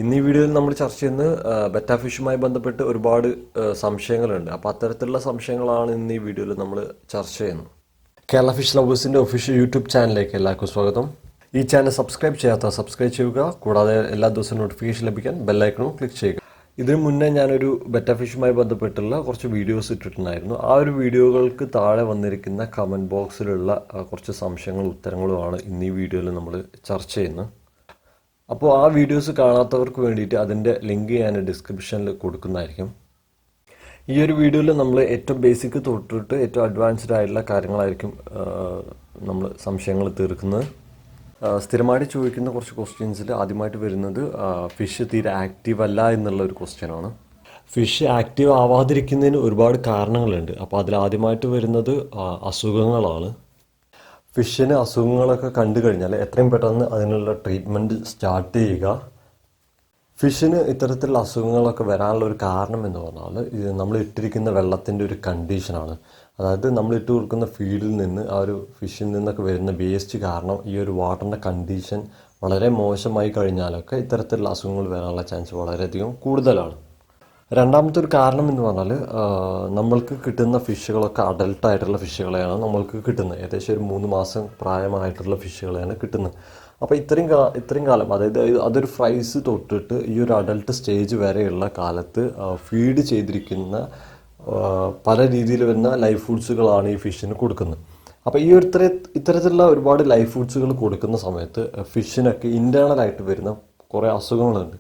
ഇന്ന് ഈ വീഡിയോയിൽ നമ്മൾ ചർച്ച ചെയ്യുന്നത് ബെറ്റ ഫിഷുമായി ബന്ധപ്പെട്ട് ഒരുപാട് സംശയങ്ങളുണ്ട്. അപ്പോൾ അത്തരത്തിലുള്ള സംശയങ്ങളാണ് ഇന്ന് ഈ വീഡിയോയിൽ നമ്മൾ ചർച്ച ചെയ്യുന്നത്. കേരള ഫിഷ് ലവേഴ്സിൻ്റെ ഒഫീഷ്യൽ യൂട്യൂബ് ചാനലിലേക്ക് എല്ലാവർക്കും സ്വാഗതം. ഈ ചാനൽ സബ്സ്ക്രൈബ് ചെയ്യാത്ത സബ്സ്ക്രൈബ് ചെയ്യുക. കൂടാതെ എല്ലാ ദിവസവും നോട്ടിഫിക്കേഷൻ ലഭിക്കാൻ ബെല്ലൈക്കണും ക്ലിക്ക് ചെയ്യുക. ഇതിനു മുന്നേ ഞാനൊരു ബെറ്റ ഫിഷുമായി ബന്ധപ്പെട്ടുള്ള കുറച്ച് വീഡിയോസ് ഇട്ടിട്ടുണ്ടായിരുന്നു. ആ ഒരു വീഡിയോകൾക്ക് താഴെ വന്നിരിക്കുന്ന കമൻറ്റ് ബോക്സിലുള്ള കുറച്ച് സംശയങ്ങളും ഉത്തരങ്ങളുമാണ് ഇന്ന് ഈ വീഡിയോയിൽ നമ്മൾ ചർച്ച ചെയ്യുന്നത്. അപ്പോൾ ആ വീഡിയോസ് കാണാത്തവർക്ക് വേണ്ടിയിട്ട് അതിൻ്റെ ലിങ്ക് ഞാൻ ഡിസ്ക്രിപ്ഷനിൽ കൊടുക്കുന്നതായിരിക്കും. ഈ ഒരു വീഡിയോയിൽ നമ്മൾ ഏറ്റവും ബേസിക് തൊട്ടിട്ട് ഏറ്റവും അഡ്വാൻസ്ഡ് ആയിട്ടുള്ള കാര്യങ്ങളായിരിക്കും നമ്മൾ സംശയങ്ങൾ തീർക്കുന്നത്. സ്ഥിരമായിട്ട് ചോദിക്കുന്ന കുറച്ച് ക്വസ്റ്റ്യൻസിൽ ആദ്യമായിട്ട് വരുന്നത് ഫിഷ് തീരെ ആക്റ്റീവ് അല്ല എന്നുള്ള ഒരു ക്വസ്റ്റ്യനാണ്. ഫിഷ് ആക്റ്റീവ് ആവാതിരിക്കുന്നതിന് ഒരുപാട് കാരണങ്ങളുണ്ട്. അപ്പോൾ അതിൽ ആദ്യമായിട്ട് വരുന്നത് അസുഖങ്ങളാണ്. ഫിഷിന് അസുഖങ്ങളൊക്കെ കണ്ടു കഴിഞ്ഞാൽ എത്രയും പെട്ടെന്ന് അതിനുള്ള ട്രീറ്റ്മെൻറ്റ് സ്റ്റാർട്ട് ചെയ്യുക. ഫിഷിന് ഇത്തരത്തിലുള്ള അസുഖങ്ങളൊക്കെ വരാനുള്ള ഒരു കാരണം എന്ന് പറഞ്ഞാൽ ഇത് നമ്മൾ ഇട്ടിരിക്കുന്ന വെള്ളത്തിൻ്റെ ഒരു കണ്ടീഷനാണ്. അതായത് നമ്മൾ ഇട്ട് കൊടുക്കുന്ന ഫീഡിൽ നിന്ന് ആ ഒരു ഫിഷിൽ നിന്നൊക്കെ വരുന്ന വേസ്റ്റ് കാരണം ഈ ഒരു വാട്ടറിൻ്റെ കണ്ടീഷൻ വളരെ മോശമായി കഴിഞ്ഞാലൊക്കെ ഇത്തരത്തിലുള്ള അസുഖങ്ങൾ വരാനുള്ള ചാൻസ് വളരെയധികം കൂടുതലാണ്. രണ്ടാമത്തെ ഒരു കാരണം എന്ന് പറഞ്ഞാൽ നമ്മൾക്ക് കിട്ടുന്ന ഫിഷുകളൊക്കെ അഡൽട്ടായിട്ടുള്ള ഫിഷുകളെയാണ് നമ്മൾക്ക് കിട്ടുന്നത്. ഏകദേശം ഒരു 3 മാസം പ്രായമായിട്ടുള്ള ഫിഷുകളെയാണ് കിട്ടുന്നത്. അപ്പോൾ ഇത്രയും കാലം, അതായത് അതൊരു ഫ്രൈസ് തൊട്ടിട്ട് ഈ ഒരു അഡൽട്ട് സ്റ്റേജ് വരെയുള്ള കാലത്ത് ഫീഡ് ചെയ്തിരിക്കുന്ന പല രീതിയിൽ വരുന്ന ലൈഫ് ഫുഡ്സുകളാണ് ഈ ഫിഷിന് കൊടുക്കുന്നത്. അപ്പോൾ ഈ ഇത്തരത്തിലുള്ള ഒരുപാട് ലൈഫ് ഫുഡ്സുകൾ കൊടുക്കുന്ന സമയത്ത് ഫിഷിനൊക്കെ ഇൻറ്റേർണലായിട്ട് വരുന്ന കുറേ അസുഖങ്ങളുണ്ട്.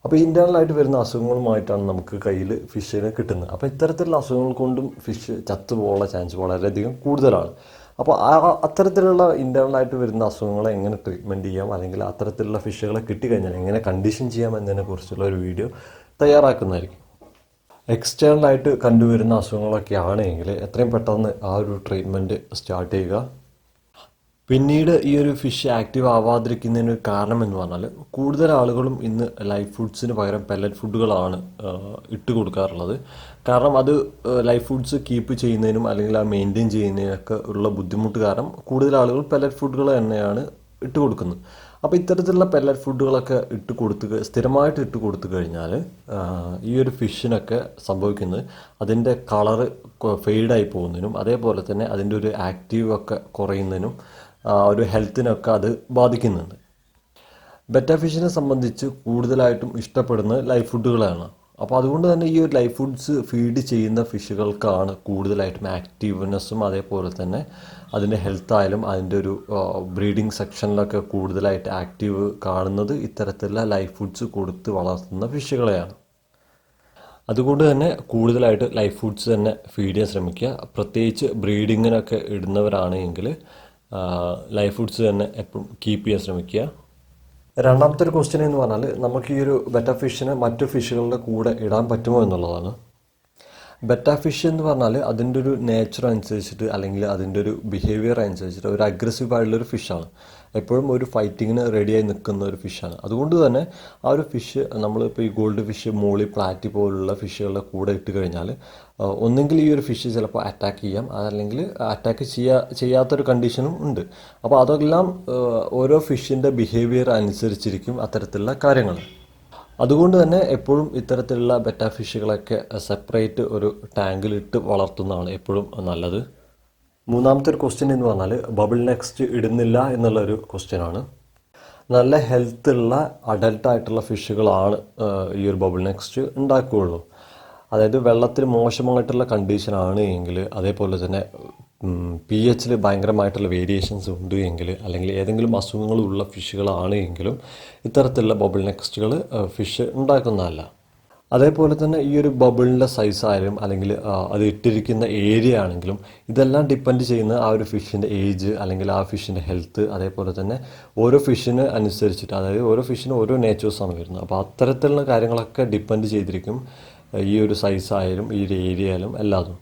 അപ്പോൾ ഇൻറ്റേർണലായിട്ട് വരുന്ന അസുഖങ്ങളുമായിട്ടാണ് നമുക്ക് കയ്യിൽ ഫിഷിനെ കിട്ടുന്നത്. അപ്പോൾ ഇത്തരത്തിലുള്ള അസുഖങ്ങൾ കൊണ്ടും ഫിഷ് ചത്തുപോകാനുള്ള ചാൻസ് വളരെയധികം കൂടുതലാണ്. അപ്പോൾ അത്തരത്തിലുള്ള ഇൻറ്റേർണലായിട്ട് വരുന്ന അസുഖങ്ങളെ എങ്ങനെ ട്രീറ്റ്മെൻറ്റ് ചെയ്യാം, അല്ലെങ്കിൽ അത്തരത്തിലുള്ള ഫിഷുകളെ കിട്ടിക്കഴിഞ്ഞാൽ എങ്ങനെ കണ്ടീഷൻ ചെയ്യാം എന്നതിനെക്കുറിച്ചുള്ള ഒരു വീഡിയോ തയ്യാറാക്കുന്നതായിരിക്കും. എക്സ്റ്റേണലായിട്ട് കണ്ടുവരുന്ന അസുഖങ്ങളൊക്കെ ആണെങ്കിൽ എത്രയും പെട്ടെന്ന് ആ ഒരു ട്രീറ്റ്മെൻറ്റ് സ്റ്റാർട്ട് ചെയ്യുക. പിന്നീട് ഈ ഒരു ഫിഷ് ആക്റ്റീവ് ആവാതിരിക്കുന്നതിന് കാരണം എന്ന് പറഞ്ഞാൽ കൂടുതൽ ആളുകളും ഇന്ന് ലൈഫ് ഫുഡ്സിന് പകരം പെല്ലറ്റ് ഫുഡുകളാണ് ഇട്ട് കൊടുക്കാറുള്ളത്. കാരണം അത് ലൈഫ് ഫുഡ്സ് കീപ്പ് ചെയ്യുന്നതിനും അല്ലെങ്കിൽ ആ മെയിൻറ്റെയിൻ ചെയ്യുന്നതിനൊക്കെ ഉള്ള ബുദ്ധിമുട്ട് കാരണം കൂടുതൽ ആളുകൾ പെല്ലറ്റ് ഫുഡുകൾ തന്നെയാണ് ഇട്ട് കൊടുക്കുന്നത്. അപ്പോൾ ഇത്തരത്തിലുള്ള പെല്ലറ്റ് ഫുഡുകളൊക്കെ സ്ഥിരമായിട്ട് ഇട്ട് കൊടുത്തു കഴിഞ്ഞാൽ ഈ ഒരു ഫിഷിനൊക്കെ സംഭവിക്കുന്നത് അതിൻ്റെ കളറ് ഫെയ്ഡായി പോകുന്നതിനും അതേപോലെ തന്നെ അതിൻ്റെ ഒരു ആക്റ്റീവ് ഒക്കെ കുറയുന്നതിനും ഒരു ഹെൽത്തിനൊക്കെ അത് ബാധിക്കുന്നുണ്ട്. ബെറ്റ ഫിഷിനെ സംബന്ധിച്ച് കൂടുതലായിട്ടും ഇഷ്ടപ്പെടുന്നത് ലൈഫ് ഫുഡുകളാണ്. അപ്പോൾ അതുകൊണ്ട് തന്നെ ഈ ഒരു ലൈഫ് ഫുഡ്സ് ഫീഡ് ചെയ്യുന്ന ഫിഷുകൾക്കാണ് കൂടുതലായിട്ടും ആക്റ്റീവ്നെസ്സും അതേപോലെ തന്നെ അതിൻ്റെ ഹെൽത്തായാലും അതിൻ്റെ ഒരു ബ്രീഡിങ് സെക്ഷനിലൊക്കെ കൂടുതലായിട്ട് ആക്റ്റീവ് കാണുന്നത് ഇത്തരത്തിലുള്ള ലൈഫ് ഫുഡ്സ് കൊടുത്ത് വളർത്തുന്ന ഫിഷുകളെയാണ്. അതുകൊണ്ട് തന്നെ കൂടുതലായിട്ട് ലൈഫ് ഫുഡ്സ് തന്നെ ഫീഡ് ചെയ്യാൻ ശ്രമിക്കുക. പ്രത്യേകിച്ച് ബ്രീഡിങ്ങിനൊക്കെ ഇടുന്നവരാണെങ്കിൽ ലൈഫ് ഫുഡ്സ് തന്നെ എപ്പോഴും കീപ്പ് ചെയ്യാൻ ശ്രമിക്കുക. രണ്ടാമത്തെ ഒരു ക്വസ്റ്റ്യൻ എന്ന് പറഞ്ഞാൽ നമുക്ക് ഈ ഒരു ബെറ്റ ഫിഷിനെ മറ്റു ഫിഷുകളുടെ കൂടെ ഇടാൻ പറ്റുമോ എന്നുള്ളതാണ്. ബെറ്റ ഫിഷ് എന്ന് പറഞ്ഞാൽ അതിൻ്റെ ഒരു നേച്ചർ അനുസരിച്ചിട്ട് അല്ലെങ്കിൽ അതിൻ്റെ ഒരു ബിഹേവിയർ അനുസരിച്ചിട്ട് ഒരു അഗ്രസീവ് ആയിട്ടുള്ളൊരു ഫിഷാണ്. എപ്പോഴും ഒരു ഫൈറ്റിങ്ങിന് റെഡിയായി നിൽക്കുന്ന ഒരു ഫിഷാണ്. അതുകൊണ്ട് തന്നെ ആ ഒരു ഫിഷ് നമ്മളിപ്പോൾ ഈ ഗോൾഡ് ഫിഷ്, മോളി, പ്ലാറ്റി പോലുള്ള ഫിഷുകളുടെ കൂടെ ഇട്ട് കഴിഞ്ഞാൽ ഒന്നെങ്കിൽ ഈ ഒരു ഫിഷ് ചിലപ്പോൾ അറ്റാക്ക് ചെയ്യാം, അതല്ലെങ്കിൽ അറ്റാക്ക് ചെയ്യാത്തൊരു കണ്ടീഷനും ഉണ്ട്. അപ്പോൾ അതെല്ലാം ഓരോ ഫിഷിൻ്റെ ബിഹേവിയർ അനുസരിച്ചിരിക്കും അത്തരത്തിലുള്ള കാര്യങ്ങൾ. അതുകൊണ്ട് തന്നെ എപ്പോഴും ഇത്തരത്തിലുള്ള ബെറ്റ ഫിഷുകളൊക്കെ സെപ്പറേറ്റ് ഒരു ടാങ്കിലിട്ട് വളർത്തുന്നതാണ് എപ്പോഴും നല്ലത്. മൂന്നാമത്തെ ഒരു ക്വസ്റ്റ്യൻ എന്ന് പറഞ്ഞാൽ ബബിൾ നെക്സ്റ്റ് ഇടുന്നില്ല എന്നുള്ളൊരു ക്വസ്റ്റ്യനാണ്. നല്ല ഹെൽത്തുള്ള അഡൽട്ടായിട്ടുള്ള ഫിഷുകളാണ് ഈ ഒരു ബബിൾ നെക്സ്റ്റ് ഉണ്ടാക്കുകയുള്ളൂ. അതായത് വെള്ളത്തിൽ മോശമായിട്ടുള്ള കണ്ടീഷനാണ് എങ്കിൽ, അതേപോലെ തന്നെ pH ഭയങ്കരമായിട്ടുള്ള വേരിയേഷൻസ് ഉണ്ട് എങ്കിൽ, അല്ലെങ്കിൽ ഏതെങ്കിലും അസുഖങ്ങളുള്ള ഫിഷുകളാണ് എങ്കിലും ഇത്തരത്തിലുള്ള ബബിൾ നെക്സ്റ്റുകൾ ഫിഷ് ഉണ്ടാക്കുന്നതല്ല. അതേപോലെ തന്നെ ഈ ഒരു ബബിളിൻ്റെ സൈസായാലും അല്ലെങ്കിൽ അത് ഇട്ടിരിക്കുന്ന ഏരിയ ആണെങ്കിലും ഇതെല്ലാം ഡിപ്പെൻഡ് ചെയ്യുന്ന ആ ഒരു ഫിഷിൻ്റെ ഏജ് അല്ലെങ്കിൽ ആ ഫിഷിൻ്റെ ഹെൽത്ത്, അതേപോലെ തന്നെ ഓരോ ഫിഷിന് അനുസരിച്ചിട്ട്, അതായത് ഓരോ ഫിഷിന് ഓരോ നേച്ചേഴ്സാണ് വരുന്നത്. അപ്പോൾ അത്തരത്തിലുള്ള കാര്യങ്ങളൊക്കെ ഡിപ്പെൻഡ് ചെയ്തിരിക്കും ഈ ഒരു സൈസായാലും ഈ ഒരു ഏരിയ ആയാലും എല്ലാതും.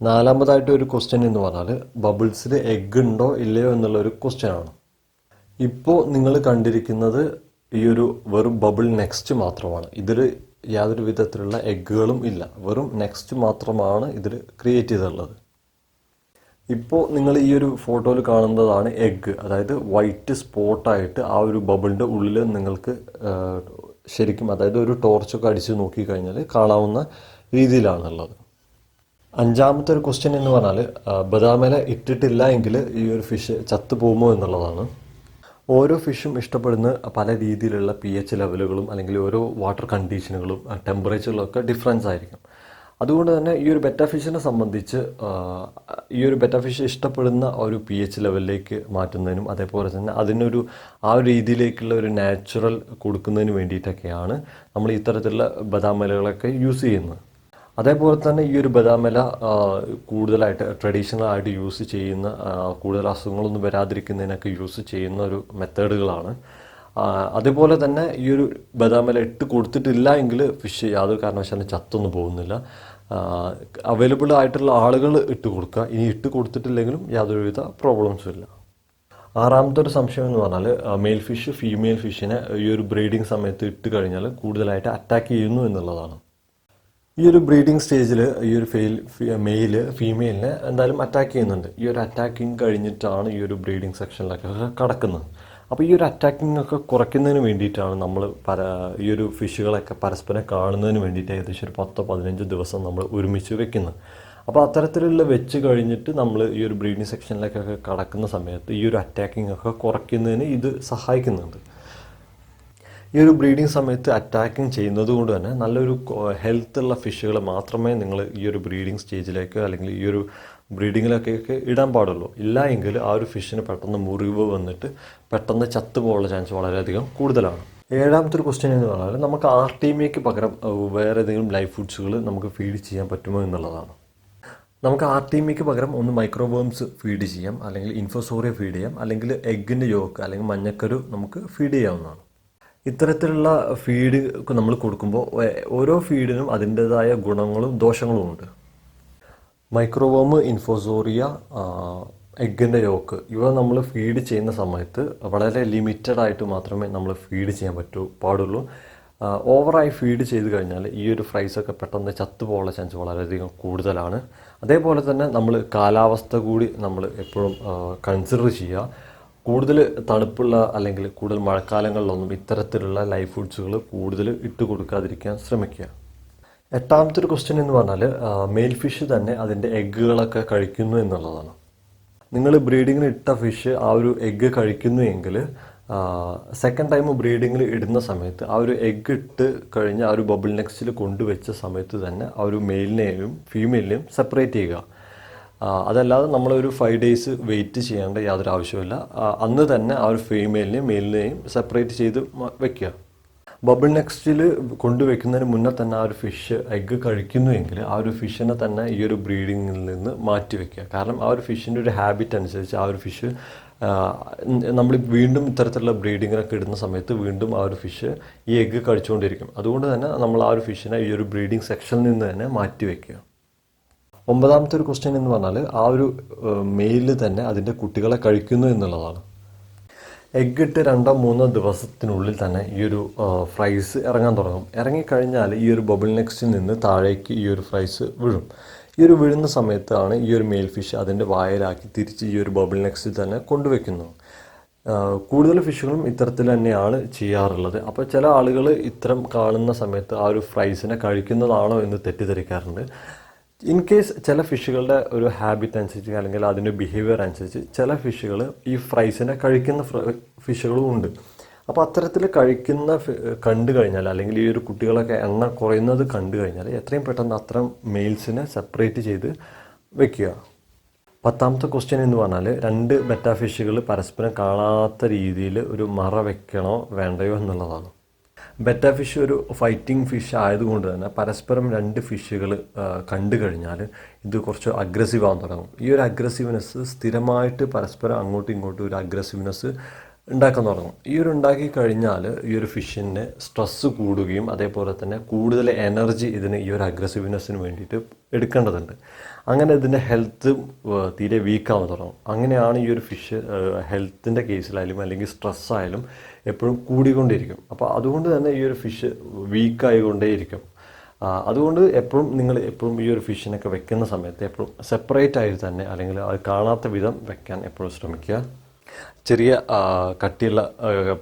നാലാമതായിട്ട് ഒരു ക്വസ്റ്റ്യൻ എന്ന് പറഞ്ഞാൽ ബബിൾസിൽ എഗ്ഗ് ഉണ്ടോ ഇല്ലയോ എന്നുള്ളൊരു ക്വസ്റ്റ്യനാണ്. ഇപ്പോൾ നിങ്ങൾ കണ്ടിരിക്കുന്നത് ഈ ഒരു വെറും ബബിൾ നെക്സ്റ്റ് മാത്രമാണ്. ഇതിൽ യാതൊരു വിധത്തിലുള്ള എഗ്ഗുകളും ഇല്ല, വെറും നെക്സ്റ്റ് മാത്രമാണ് ഇതിൽ ക്രിയേറ്റ് ചെയ്തിട്ടുള്ളത്. ഇപ്പോൾ നിങ്ങൾ ഈ ഒരു ഫോട്ടോയിൽ കാണുന്നതാണ് എഗ്ഗ്, അതായത് വൈറ്റ് സ്പോട്ടായിട്ട് ആ ഒരു ബബിളിൻ്റെ ഉള്ളിൽ നിങ്ങൾക്ക് ശരിക്കും, അതായത് ഒരു ടോർച്ചൊക്കെ അടിച്ച് നോക്കിക്കഴിഞ്ഞാൽ കാണാവുന്ന രീതിയിലാണുള്ളത്. അഞ്ചാമത്തെ ഒരു ക്വസ്റ്റ്യൻ എന്ന് പറഞ്ഞാൽ ബദാമില ഇട്ടിട്ടില്ല എങ്കിൽ ഈ ഒരു ഫിഷ് ചത്തു പോകുമോ എന്നുള്ളതാണ്. ഓരോ ഫിഷും ഇഷ്ടപ്പെടുന്ന പല രീതിയിലുള്ള pH ലെവലുകളും അല്ലെങ്കിൽ ഓരോ വാട്ടർ കണ്ടീഷനുകളും ടെമ്പറേച്ചറിലും ഒക്കെ ഡിഫറൻസ് ആയിരിക്കും. അതുകൊണ്ട് തന്നെ ഈ ഒരു ബെറ്റ ഫിഷിനെ സംബന്ധിച്ച് ഈ ഒരു ബെറ്റ ഫിഷ് ഇഷ്ടപ്പെടുന്ന ഒരു pH ലെവലിലേക്ക് മാറ്റുന്നതിനും അതേപോലെ തന്നെ അതിനൊരു ആ ഒരു രീതിയിലേക്കുള്ള ഒരു നാച്ചുറൽ കൊടുക്കുന്നതിന് വേണ്ടിയിട്ടൊക്കെയാണ് നമ്മൾ ഇത്തരത്തിലുള്ള ബദാം ഇലകളൊക്കെ യൂസ് ചെയ്യുന്നത്. അതേപോലെ തന്നെ ഈ ഒരു ബദാം ഇല കൂടുതലായിട്ട് ട്രഡീഷണൽ ആയിട്ട് യൂസ് ചെയ്യുന്ന കൂടുതൽ അസുഖങ്ങളൊന്നും വരാതിരിക്കുന്നതിനൊക്കെ യൂസ് ചെയ്യുന്ന ഒരു മെത്തേഡുകളാണ്. അതുപോലെ തന്നെ ഈ ഒരു ബദാം ഇല ഇട്ട് കൊടുത്തിട്ടില്ല എങ്കിൽ ഫിഷ് യാതൊരു കാരണവശാലും ചത്തൊന്നും പോകുന്നില്ല. അവൈലബിൾ ആയിട്ടുള്ള ആളുകൾ ഇട്ട് കൊടുക്കുക. ഇനി ഇട്ട് കൊടുത്തിട്ടില്ലെങ്കിലും യാതൊരുവിധ പ്രോബ്ലംസും ഇല്ല. ആറാമത്തെ ഒരു സംശയം എന്ന് പറഞ്ഞാൽ മെയിൽ ഫിഷ് ഫീമെയിൽ ഫിഷിനെ ഈ ഒരു ബ്രീഡിങ് സമയത്ത് ഇട്ട് കഴിഞ്ഞാൽ കൂടുതലായിട്ട് അറ്റാക്ക് ചെയ്യുന്നു എന്നുള്ളതാണ്. ഈ ഒരു ബ്രീഡിങ് സ്റ്റേജിൽ ഈ ഒരു മെയില് ഫീമെയിലിനെ എന്തായാലും അറ്റാക്ക് ചെയ്യുന്നുണ്ട്. ഈ ഒരു അറ്റാക്കിങ് കഴിഞ്ഞിട്ടാണ് ഈ ഒരു ബ്രീഡിങ് സെക്ഷനിലൊക്കെ കടക്കുന്നത്. അപ്പോൾ ഈ ഒരു അറ്റാക്കിംഗ് ഒക്കെ കുറയ്ക്കുന്നതിന് വേണ്ടിയിട്ടാണ് നമ്മൾ ഈ ഒരു ഫിഷുകളൊക്കെ പരസ്പരം കാണുന്നതിന് വേണ്ടിയിട്ട് ഏകദേശം ഒരു 10-15 ദിവസം നമ്മൾ ഒരുമിച്ച് വെക്കുന്നത്. അപ്പോൾ അത്തരത്തിലുള്ള വെച്ച് കഴിഞ്ഞിട്ട് നമ്മൾ ഈ ഒരു ബ്രീഡിങ് സെക്ഷനിലേക്കൊക്കെ കടക്കുന്ന സമയത്ത് ഈ ഒരു അറ്റാക്കിംഗ് ഒക്കെ കുറയ്ക്കുന്നതിന് ഇത് സഹായിക്കുന്നുണ്ട്. ഈ ഒരു ബ്രീഡിങ് സമയത്ത് അറ്റാക്കിങ് ചെയ്യുന്നത് കൊണ്ട് തന്നെ നല്ലൊരു ഹെൽത്തുള്ള ഫിഷുകൾ മാത്രമേ നിങ്ങൾ ഈ ഒരു ബ്രീഡിങ് സ്റ്റേജിലേക്ക് അല്ലെങ്കിൽ ഈ ഒരു ബ്രീഡിങ്ങിലൊക്കെ ഇടാൻ പാടുള്ളൂ. ഇല്ല എങ്കിൽ ആ ഒരു ഫിഷിന് പെട്ടെന്ന് മുറിവ് വന്നിട്ട് പെട്ടെന്ന് ചത്തുപോകാനുള്ള ചാൻസ് വളരെയധികം കൂടുതലാണ്. ഏഴാമത്തെ ഒരു ക്വസ്റ്റ്യൻ എന്ന് പറഞ്ഞാൽ നമുക്ക് ആർട്ടീമിയയ്ക്ക് പകരം വേറെ ഏതെങ്കിലും ലൈഫ് ഫുഡ്സുകൾ നമുക്ക് ഫീഡ് ചെയ്യാൻ പറ്റുമോ എന്നുള്ളതാണ്. നമുക്ക് ആർട്ടീമിയയ്ക്ക് പകരം ഒന്ന് മൈക്രോവേംസ് ഫീഡ് ചെയ്യാം, അല്ലെങ്കിൽ ഇൻഫോസോറിയ ഫീഡ് ചെയ്യാം, അല്ലെങ്കിൽ എഗ്ഗിൻ്റെ യോക്ക് അല്ലെങ്കിൽ മഞ്ഞക്കരു നമുക്ക് ഫീഡ് ചെയ്യാവുന്നതാണ്. ഇത്തരത്തിലുള്ള ഫീഡ് നമ്മൾ കൊടുക്കുമ്പോൾ ഓരോ ഫീഡിനും അതിൻ്റേതായ ഗുണങ്ങളും ദോഷങ്ങളും ഉണ്ട്. മൈക്രോവേം, ഇൻഫോസോറിയ, എഗ്ഗിൻ്റെ യോക്ക് ഇവ നമ്മൾ ഫീഡ് ചെയ്യുന്ന സമയത്ത് വളരെ ലിമിറ്റഡ് ആയിട്ട് മാത്രമേ നമ്മൾ ഫീഡ് ചെയ്യാൻ പാടുള്ളൂ. ഓവറായി ഫീഡ് ചെയ്ത് കഴിഞ്ഞാൽ ഈ ഒരു ഫ്രൈസൊക്കെ പെട്ടെന്ന് ചത്തുപോകാനുള്ള ചാൻസ് വളരെയധികം കൂടുതലാണ്. അതേപോലെ തന്നെ നമ്മൾ കാലാവസ്ഥ കൂടി നമ്മൾ എപ്പോഴും കൺസിഡർ ചെയ്യുക. കൂടുതൽ തണുപ്പുള്ള അല്ലെങ്കിൽ കൂടുതൽ മഴക്കാലങ്ങളിലൊന്നും ഇത്തരത്തിലുള്ള ലൈഫ് ഫുഡ്സുകൾ കൂടുതൽ ഇട്ട് കൊടുക്കാതിരിക്കാൻ ശ്രമിക്കുക. എട്ടാമത്തെ ഒരു ക്വസ്റ്റ്യൻ എന്ന് പറഞ്ഞാൽ മെയിൽ ഫിഷ് തന്നെ അതിൻ്റെ എഗ്ഗുകളൊക്കെ കഴിക്കുന്നു എന്നുള്ളതാണ്. നിങ്ങൾ ബ്രീഡിങ്ങിന് ഇട്ട ഫിഷ് ആ ഒരു എഗ്ഗ് കഴിക്കുന്നു എങ്കിൽ സെക്കൻഡ് ടൈം ബ്രീഡിങ്ങിൽ ഇടുന്ന സമയത്ത് ആ ഒരു എഗ്ഗ് ഇട്ട് കഴിഞ്ഞ് ആ ഒരു ബബിൾ നെക്സ്റ്റിൽ കൊണ്ടുവച്ച സമയത്ത് തന്നെ ആ ഒരു മെയിലിനെയും ഫീമെയിലിനെയും സെപ്പറേറ്റ് ചെയ്യുക. അതല്ലാതെ നമ്മളൊരു 5 days വെയിറ്റ് ചെയ്യേണ്ട യാതൊരു ആവശ്യമില്ല. അന്ന് തന്നെ ആ ഒരു ഫീമെയിലിനെയും മെയിലിനെയും സെപ്പറേറ്റ് ചെയ്ത് വെക്കുക. ബബിൾ നെക്സ്റ്റിൽ കൊണ്ടുവയ്ക്കുന്നതിന് മുന്നേ തന്നെ ആ ഒരു ഫിഷ് എഗ്ഗ് കഴിക്കുന്നു എങ്കിൽ ആ ഒരു ഫിഷിനെ തന്നെ ഈ ഒരു ബ്രീഡിങ്ങിൽ നിന്ന് മാറ്റി വയ്ക്കുക. കാരണം ആ ഒരു ഫിഷിൻ്റെ ഒരു ഹാബിറ്റ് അനുസരിച്ച് ആ ഒരു ഫിഷ് നമ്മൾ വീണ്ടും ഇത്തരത്തിലുള്ള ബ്രീഡിങ്ങിനൊക്കെ ഇടുന്ന സമയത്ത് വീണ്ടും ആ ഒരു ഫിഷ് ഈ എഗ്ഗ് കഴിച്ചുകൊണ്ടിരിക്കും. അതുകൊണ്ട് തന്നെ നമ്മൾ ആ ഒരു ഫിഷിനെ ഈ ഒരു ബ്രീഡിങ് സെക്ഷനിൽ നിന്ന് തന്നെ മാറ്റി വയ്ക്കുക. ഒമ്പതാമത്തെ ഒരു ക്വസ്റ്റ്യൻ എന്ന് പറഞ്ഞാൽ ആ ഒരു മെയില് തന്നെ അതിൻ്റെ കുട്ടികളെ കഴിക്കുന്നു എന്നുള്ളതാണ്. എഗ്ഗ് ഇട്ട് 2-3 ദിവസത്തിനുള്ളിൽ തന്നെ ഈ ഒരു ഫ്രൈസ് ഇറങ്ങാൻ തുടങ്ങും. ഇറങ്ങിക്കഴിഞ്ഞാൽ ഈ ഒരു ബബിൾ നെക്സ്റ്റിൽ നിന്ന് താഴേക്ക് ഈ ഒരു ഫ്രൈസ് വീഴും. ഈ ഒരു വീഴുന്ന സമയത്താണ് ഈ ഒരു മെയിൽ ഫിഷ് അതിൻ്റെ വായിലാക്കി തിരിച്ച് ഈ ഒരു ബബിൾ നെക്സ്റ്റിൽ തന്നെ കൊണ്ടുവയ്ക്കുന്നത്. കൂടുതൽ ഫിഷുകളും ഇത്തരത്തിൽ തന്നെയാണ് ചെയ്യാറുള്ളത്. അപ്പോൾ ചില ആളുകൾ ഇത്തരം കാണുന്ന സമയത്ത് ആ ഒരു ഫ്രൈസിനെ കഴിക്കുന്നതാണോ എന്ന് തെറ്റിദ്ധരിക്കാറുണ്ട്. ഇൻ കേസ് ചില ഫിഷുകളുടെ ഒരു ഹാബിറ്റ് അനുസരിച്ച് അല്ലെങ്കിൽ അതിൻ്റെ ബിഹേവിയർ അനുസരിച്ച് ചില ഫിഷുകൾ ഈ ഫ്രൈസിനെ കഴിക്കുന്ന ഫിഷുകളും ഉണ്ട്. അപ്പോൾ അത്തരത്തിൽ കഴിക്കുന്ന കണ്ടു കഴിഞ്ഞാൽ അല്ലെങ്കിൽ ഈ ഒരു കുട്ടികളൊക്കെ എണ്ണം കുറയുന്നത് കണ്ടു കഴിഞ്ഞാൽ എത്രയും പെട്ടെന്ന് അത്തരം മെയിൽസിനെ സെപ്പറേറ്റ് ചെയ്ത് വെക്കുക. 10ാമത്തെ ക്വസ്റ്റ്യൻ എന്ന് പറഞ്ഞാൽ 2 ബെറ്റാ ഫിഷുകൾ പരസ്പരം കാണാത്ത രീതിയിൽ ഒരു മറ വെക്കണോ വേണ്ടയോ എന്നുള്ളതാണ്. ബെറ്റാ ഫിഷ് ഒരു ഫൈറ്റിംഗ് ഫിഷ് ആയതുകൊണ്ട് തന്നെ പരസ്പരം 2 ഫിഷുകൾ കണ്ടു കഴിഞ്ഞാൽ ഇത് കുറച്ച് അഗ്രസീവ് ആകാൻ തുടങ്ങും. ഈ ഒരു അഗ്രസീവ്നെസ് സ്ഥിരമായിട്ട് പരസ്പരം അങ്ങോട്ടും ഇങ്ങോട്ടും ഒരു അഗ്രസീവ്നെസ് ഉണ്ടാക്കാൻ തുടങ്ങും. ഈ ഒരു ഉണ്ടാക്കി കഴിഞ്ഞാൽ ഈ ഒരു ഫിഷിന് സ്ട്രെസ്സ് കൂടുകയും അതേപോലെ തന്നെ കൂടുതൽ എനർജി ഇതിന് ഈ ഒരു അഗ്രസീവ്നെസ്സിന് വേണ്ടിയിട്ട് എടുക്കേണ്ടതുണ്ട്. അങ്ങനെ ഇതിൻ്റെ ഹെൽത്ത് തീരെ വീക്കാവാൻ തുടങ്ങും. അങ്ങനെയാണ് ഈ ഒരു ഫിഷ് ഹെൽത്തിൻ്റെ കേസിലായാലും അല്ലെങ്കിൽ സ്ട്രെസ്സായാലും എപ്പോഴും കൂടിക്കൊണ്ടിരിക്കും. അപ്പോൾ അതുകൊണ്ട് തന്നെ ഈ ഒരു ഫിഷ് വീക്കായിക്കൊണ്ടേയിരിക്കും. അതുകൊണ്ട് നിങ്ങൾ എപ്പോഴും ഈ ഒരു ഫിഷിനൊക്കെ വെക്കുന്ന സമയത്ത് എപ്പോഴും സെപ്പറേറ്റ് ആയിട്ട് തന്നെ അല്ലെങ്കിൽ അത് കാണാത്ത വിധം വെക്കാൻ എപ്പോഴും ശ്രമിക്കുക. ചെറിയ കട്ടിയുള്ള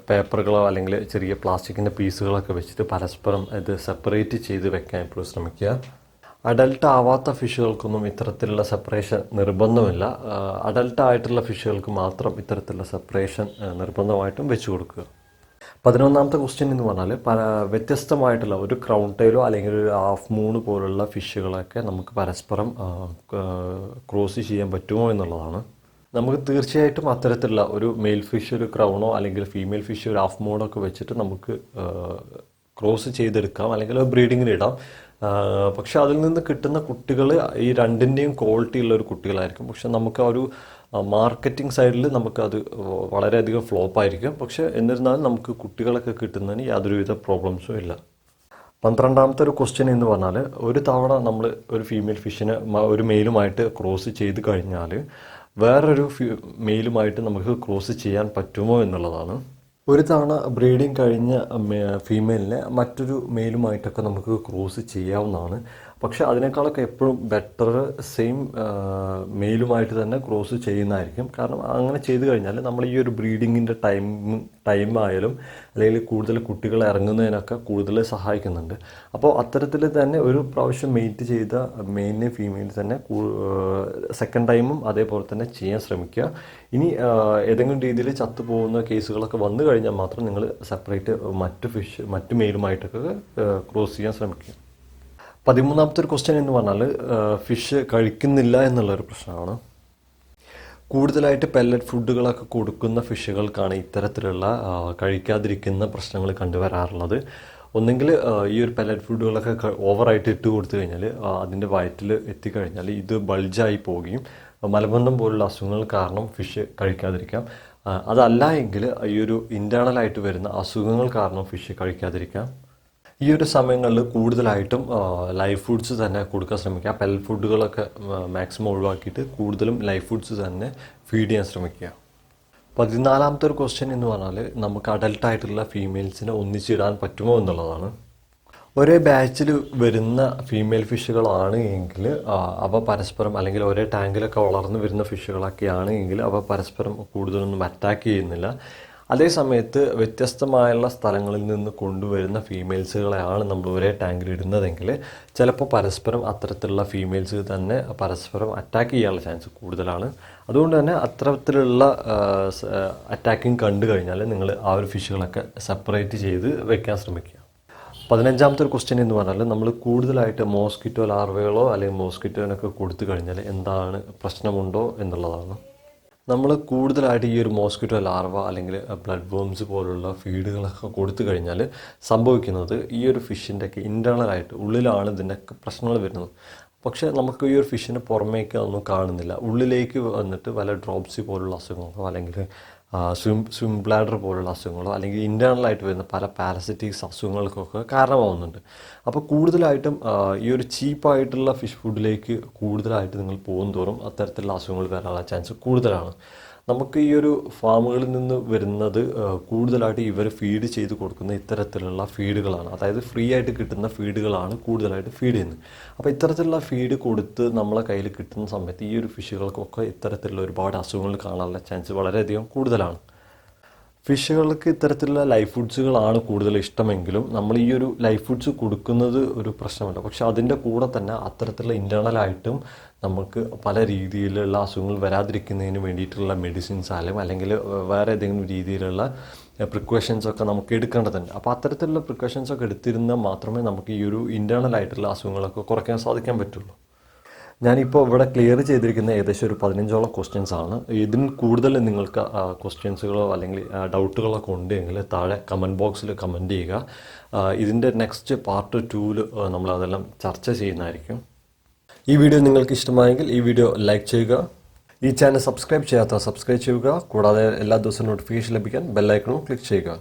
പേപ്പറുകളോ അല്ലെങ്കിൽ ചെറിയ പ്ലാസ്റ്റിക്കിൻ്റെ പീസുകളൊക്കെ വെച്ചിട്ട് പരസ്പരം ഇത് സെപ്പറേറ്റ് ചെയ്ത് വെക്കാൻ എപ്പോഴും ശ്രമിക്കുക. അഡൽട്ട് ആവാത്ത ഫിഷുകൾക്കൊന്നും ഇത്തരത്തിലുള്ള സെപ്പറേഷൻ നിർബന്ധമില്ല. അഡൽട്ട് ആയിട്ടുള്ള ഫിഷുകൾക്ക് മാത്രം ഇത്തരത്തിലുള്ള സെപ്പറേഷൻ നിർബന്ധമായിട്ടും വെച്ച് കൊടുക്കുക. 11ാമത്തെ ക്വസ്റ്റ്യൻ എന്ന് പറഞ്ഞാൽ വ്യത്യസ്തമായിട്ടുള്ള ഒരു ക്രൗൺ ടൈലോ അല്ലെങ്കിൽ ഒരു ഹാഫ് മൂൺ പോലുള്ള ഫിഷുകളൊക്കെ നമുക്ക് പരസ്പരം ക്രോസ് ചെയ്യാൻ പറ്റുമോ എന്നുള്ളതാണ്. നമുക്ക് തീർച്ചയായിട്ടും അത്തരത്തിലുള്ള ഒരു മെയിൽ ഫിഷ് ഒരു ക്രൗണോ അല്ലെങ്കിൽ ഫീമെയിൽ ഫിഷ് ഒരു ഹാഫ് മൂണോ ഒക്കെ വെച്ചിട്ട് നമുക്ക് ക്രോസ് ചെയ്തെടുക്കാം അല്ലെങ്കിൽ ബ്രീഡിങ്ങിന് ഇടാം. പക്ഷെ അതിൽ നിന്ന് കിട്ടുന്ന കുട്ടികൾ ഈ രണ്ടിൻ്റെയും ക്വാളിറ്റി ഉള്ള ഒരു കുട്ടികളായിരിക്കും. പക്ഷെ നമുക്ക് ആ ഒരു മാർക്കറ്റിംഗ് സൈഡിൽ നമുക്കത് വളരെയധികം ഫ്ലോപ്പായിരിക്കും. പക്ഷെ എന്നിരുന്നാലും നമുക്ക് കുട്ടികളൊക്കെ കിട്ടുന്നതിന് യാതൊരുവിധ പ്രോബ്ലംസും ഇല്ല. 12ാമത്തെ ഒരു ക്വസ്റ്റ്യൻ എന്ന് പറഞ്ഞാൽ ഒരു തവണ നമ്മൾ ഒരു ഫീമെയിൽ ഫിഷിനെ ഒരു മെയിലുമായിട്ട് ക്രോസ് ചെയ്ത് കഴിഞ്ഞാൽ വേറൊരു മെയിലുമായിട്ട് നമുക്ക് ക്രോസ് ചെയ്യാൻ പറ്റുമോ എന്നുള്ളതാണ്. ഒരു തവണ ബ്രീഡിങ് കഴിഞ്ഞ ഫീമെയിലിനെ മറ്റൊരു മെയിലുമായിട്ടൊക്കെ നമുക്ക് ക്രോസ് ചെയ്യാവുന്നതാണ്. പക്ഷെ അതിനേക്കാളൊക്കെ എപ്പോഴും ബെറ്റർ സെയിം മെയിലുമായിട്ട് തന്നെ ക്രോസ് ചെയ്യുന്നതായിരിക്കും. കാരണം അങ്ങനെ ചെയ്തു കഴിഞ്ഞാൽ നമ്മൾ ഈ ഒരു ബ്രീഡിങ്ങിൻ്റെ ടൈം ആയാലും അല്ലെങ്കിൽ കൂടുതൽ കുട്ടികൾ ഇറങ്ങുന്നതിനൊക്കെ കൂടുതൽ സഹായിക്കുന്നുണ്ട്. അപ്പോൾ അത്തരത്തിൽ തന്നെ ഒരു പ്രാവശ്യം മെയ്റ്റ് ചെയ്ത മെയിലിനെ ഫീമെയിൽ തന്നെ സെക്കൻഡ് ടൈമും അതേപോലെ തന്നെ ചെയ്യാൻ ശ്രമിക്കുക. ഇനി ഏതെങ്കിലും രീതിയിൽ ചത്തുപോകുന്ന കേസുകളൊക്കെ വന്നു കഴിഞ്ഞാൽ മാത്രം നിങ്ങൾ സെപ്പറേറ്റ് മറ്റു മെയിലുമായിട്ടൊക്കെ ക്രോസ് ചെയ്യാൻ ശ്രമിക്കുക. 13ാമത്തെ ഒരു ക്വസ്റ്റ്യൻ എന്ന് പറഞ്ഞാൽ ഫിഷ് കഴിക്കുന്നില്ല എന്നുള്ളൊരു പ്രശ്നമാണ്. കൂടുതലായിട്ട് പെല്ലറ്റ് ഫുഡുകളൊക്കെ കൊടുക്കുന്ന ഫിഷുകൾക്കാണ് ഇത്തരത്തിലുള്ള കഴിക്കാതിരിക്കുന്ന പ്രശ്നങ്ങൾ കണ്ടുവരാറുള്ളത്. ഒന്നെങ്കിൽ ഈ ഒരു പെല്ലറ്റ് ഫുഡുകളൊക്കെ ഓവറായിട്ട് ഇട്ട് കൊടുത്തു കഴിഞ്ഞാൽ അതിൻ്റെ വയറ്റിൽ എത്തിക്കഴിഞ്ഞാൽ ഇത് ബൾജായി പോവുകയും മലബന്ധം പോലുള്ള അസുഖങ്ങൾ കാരണം ഫിഷ് കഴിക്കാതിരിക്കാം. അതല്ല എങ്കിൽ ഈ ഒരു ഇൻറ്റേർണലായിട്ട് വരുന്ന അസുഖങ്ങൾ കാരണം ഫിഷ് കഴിക്കാതിരിക്കാം. ഈ ഒരു സമയങ്ങളിൽ കൂടുതലായിട്ടും ലൈവ് ഫുഡ്സ് തന്നെ കൊടുക്കാൻ ശ്രമിക്കുക. പെല്ലറ്റ് ഫുഡുകളൊക്കെ മാക്സിമം ഒഴിവാക്കിയിട്ട് കൂടുതലും ലൈവ് ഫുഡ്സ് തന്നെ ഫീഡ് ചെയ്യാൻ ശ്രമിക്കുക. 14ാമത്തെ ഒരു ക്വസ്റ്റ്യൻ എന്ന് പറഞ്ഞാൽ നമുക്ക് അഡൽട്ടായിട്ടുള്ള ഫീമെയിൽസിനെ ഒന്നിച്ചിടാൻ പറ്റുമോ എന്നുള്ളതാണ്. ഒരേ ബാച്ചിൽ വരുന്ന ഫീമെയിൽ ഫിഷുകളാണ് എങ്കിൽ അവ പരസ്പരം അല്ലെങ്കിൽ ഒരേ ടാങ്കിലൊക്കെ വളർന്നു വരുന്ന ഫിഷുകളൊക്കെയാണ് എങ്കിൽ അവ പരസ്പരം കൂടുതലൊന്നും അറ്റാക്ക് ചെയ്യുന്നില്ല. അതേ സമയത്ത് വ്യത്യസ്തമായുള്ള സ്ഥലങ്ങളിൽ നിന്ന് കൊണ്ടുവരുന്ന ഫീമെയിൽസുകളെയാണ് നമ്മൾ ഒരേ ടാങ്കിൽ ഇടുന്നതെങ്കിൽ ചിലപ്പോൾ പരസ്പരം അത്തരത്തിലുള്ള ഫീമെയിൽസ് തന്നെ പരസ്പരം അറ്റാക്ക് ചെയ്യാനുള്ള ചാൻസ് കൂടുതലാണ്. അതുകൊണ്ട് തന്നെ അത്തരത്തിലുള്ള അറ്റാക്കിങ് കണ്ടു കഴിഞ്ഞാൽ നിങ്ങൾ ആ ഒരു ഫിഷുകളൊക്കെ സെപ്പറേറ്റ് ചെയ്ത് വെക്കാൻ ശ്രമിക്കുക. 15ാമത്തെ ഒരു ക്വസ്റ്റ്യൻ എന്ന് പറഞ്ഞാൽ നമ്മൾ കൂടുതലായിട്ട് മോസ്കിറ്റോ ലാർവകളോ അല്ലെങ്കിൽ മോസ്കിറ്റോനൊക്കെ കൊടുത്തു കഴിഞ്ഞാൽ എന്താണ് പ്രശ്നമുണ്ടോ എന്നുള്ളതാണ്. നമ്മൾ കൂടുതലായിട്ട് ഈ ഒരു മോസ്കിറ്റോ ലാർവ അല്ലെങ്കിൽ ബ്ലഡ് വേംസ് പോലുള്ള ഫീഡുകളൊക്കെ കൊടുത്തു കഴിഞ്ഞാൽ സംഭവിക്കുന്നത് ഈ ഒരു ഫിഷിൻ്റെയൊക്കെ ഇൻറ്റേർണലായിട്ട് ഉള്ളിലാണ് ഇതിൻ്റെയൊക്കെ പ്രശ്നങ്ങൾ വരുന്നത്. പക്ഷേ നമുക്ക് ഈ ഒരു ഫിഷിന് പുറമേക്ക് ഒന്നും കാണുന്നില്ല. ഉള്ളിലേക്ക് വന്നിട്ട് വല്ല ഡ്രോപ്സി പോലുള്ള അസുഖങ്ങളോ അല്ലെങ്കിൽ സ്വിം ബ്ലാഡർ പോലുള്ള അസുഖങ്ങളോ അല്ലെങ്കിൽ ഇൻറ്റേർണലായിട്ട് വരുന്ന പല പാരസിറ്റിക്സ് അസുഖങ്ങൾക്കൊക്കെ കാരണമാവുന്നുണ്ട്. അപ്പോൾ കൂടുതലായിട്ടും ഈ ഒരു ചീപ്പായിട്ടുള്ള ഫിഷ് ഫുഡിലേക്ക് കൂടുതലായിട്ട് നിങ്ങൾ പോകും തോറും അത്തരത്തിലുള്ള അസുഖങ്ങൾ വരാനുള്ള ചാൻസ് കൂടുതലാണ്. നമുക്ക് ഈ ഒരു ഫാമുകളിൽ നിന്ന് വരുന്നത് കൂടുതലായിട്ട് ഇവർ ഫീഡ് ചെയ്ത് കൊടുക്കുന്ന ഇത്തരത്തിലുള്ള ഫീഡുകളാണ്. അതായത് ഫ്രീ ആയിട്ട് കിട്ടുന്ന ഫീഡുകളാണ് കൂടുതലായിട്ട് ഫീഡ് ചെയ്യുന്നത്. അപ്പോൾ ഇത്തരത്തിലുള്ള ഫീഡ് കൊടുത്ത് നമ്മളെ കയ്യിൽ കിട്ടുന്ന സമയത്ത് ഈ ഒരു ഫിഷുകൾക്കൊക്കെ ഇത്തരത്തിലുള്ള ഒരുപാട് അസുഖങ്ങൾ കാണാനുള്ള ചാൻസ് വളരെയധികം കൂടുതലാണ്. ഫിഷുകൾക്ക് ഇത്തരത്തിലുള്ള ലൈഫ് ഫുഡ്സുകളാണ് കൂടുതൽ ഇഷ്ടമെങ്കിലും നമ്മൾ ഈ ഒരു ലൈഫ് ഫുഡ്സ് കൊടുക്കുന്നത് ഒരു പ്രശ്നമല്ല. പക്ഷെ അതിൻ്റെ കൂടെ തന്നെ അത്തരത്തിലുള്ള ഇൻറ്റേർണലായിട്ടും നമുക്ക് പല രീതിയിലുള്ള അസുഖങ്ങൾ വരാതിരിക്കുന്നതിന് വേണ്ടിയിട്ടുള്ള മെഡിസിൻസ് അല്ലെങ്കിൽ വേറെ ഏതെങ്കിലും രീതിയിലുള്ള പ്രിക്കോഷൻസൊക്കെ നമുക്ക് എടുക്കേണ്ടതുണ്ട്. അപ്പോൾ അത്തരത്തിലുള്ള പ്രിക്കോഷൻസൊക്കെ എടുത്തിരുന്നാൽ മാത്രമേ നമുക്ക് ഈ ഒരു ഇൻറ്റേർണലായിട്ടുള്ള അസുഖങ്ങളൊക്കെ കുറയ്ക്കാൻ സാധിക്കാൻ പറ്റുള്ളൂ. ഞാനിപ്പോൾ ഇവിടെ ക്ലിയർ ചെയ്തിരിക്കുന്ന ഏകദേശം ഒരു 15ഓളം ക്വസ്റ്റ്യൻസ് ആണ്. ഇതിന് കൂടുതൽ നിങ്ങൾക്ക് ക്വസ്റ്റ്യൻസുകളോ അല്ലെങ്കിൽ ഡൗട്ടുകളൊക്കെ ഉണ്ടെങ്കിൽ താഴെ കമൻറ്റ് ബോക്സിൽ കമൻറ്റ് ചെയ്യുക. ഇതിൻ്റെ നെക്സ്റ്റ് പാർട്ട് 2 നമ്മളതെല്ലാം ചർച്ച ചെയ്യുന്നതായിരിക്കും. ഈ വീഡിയോ നിങ്ങൾക്ക് ഇഷ്ടമായെങ്കിൽ ഈ വീഡിയോ ലൈക്ക് ചെയ്യുക. ഈ ചാനൽ സബ്സ്ക്രൈബ് ചെയ്യാത്ത സബ്സ്ക്രൈബ് ചെയ്യുക. കൂടാതെ എല്ലാ ദിവസവും നോട്ടിഫിക്കേഷൻ ലഭിക്കാൻ ബെല്ലൈക്കണും ക്ലിക്ക് ചെയ്യുക.